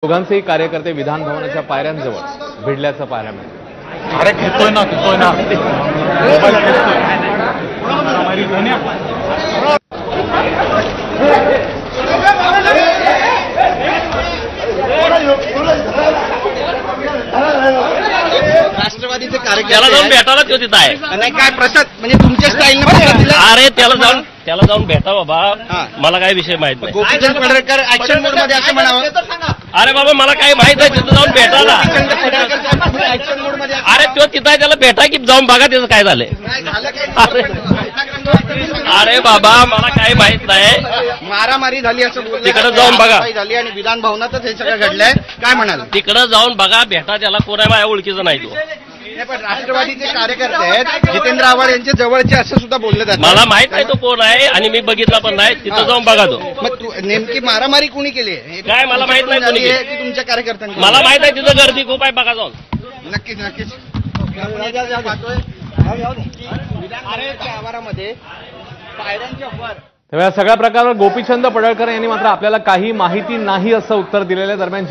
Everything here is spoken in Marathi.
दोघांचेही कार्यकर्ते विधान भवनाच्या पायऱ्यांजवळ भिडल्याचं पाहायला मिळालं। अरे घेतोय ना मोबाईल घेतोय। राष्ट्रवादीचे कार्यकर्ते त्याला जाऊन भेटायला तो तिथं आहे। नाही काय प्रसाद म्हणजे तुमच्या स्टाईलने अरे त्याला जाऊन भेटा बाबा, मला काय विषय माहित नाही। गोपीचंद पडळकर ऍक्शन मोड मध्ये असं म्हणावं। अरे बाबा मला काय माहित नाही, तिथं जाऊन भेटायला। ऍक्शन मोड मध्ये अरे तो तिथं आहे, त्याला भेटा की जाऊन बघा त्याचं काय झालंय। अरे बाबा मला काय माहित नाही, मारामारी झाली असं बोलले, तिकडे जाऊन बघा। झाली आणि विधान भवनातच हे सगळं घडलंय, काय म्हणाल? तिकडं जाऊन बघा, भेटा त्याला, कोण आहे माझ्या ओळखीचं नाही तो। पण राष्ट्रवादीचे कार्यकर्ते आहेत, जितेंद्र आव्हाड यांच्या जवळचे असं सुद्धा बोललं जातं। मला माहित नाही तो कोण आहे आणि मी बघितला पण नाही, तिथं जाऊन बघा तो। मग नेमकी मारामारी कुणी केली आहे? काय मला माहित नाही कोणी केली। की तुमच्या कार्यकर्त्यांनी? मला माहित आहे तिथं गर्दी खूप आहे, बघा जाऊन। नक्कीच नक्कीच विधानसभेच्या आवारामध्ये पायऱ्यांच्या वर तेव्हा या सगळ्या प्रकारावर गोपीचंद पडळकर यांनी मात्र आपल्याला काही माहिती नाही असं उत्तर दिलेल्या दरम्यान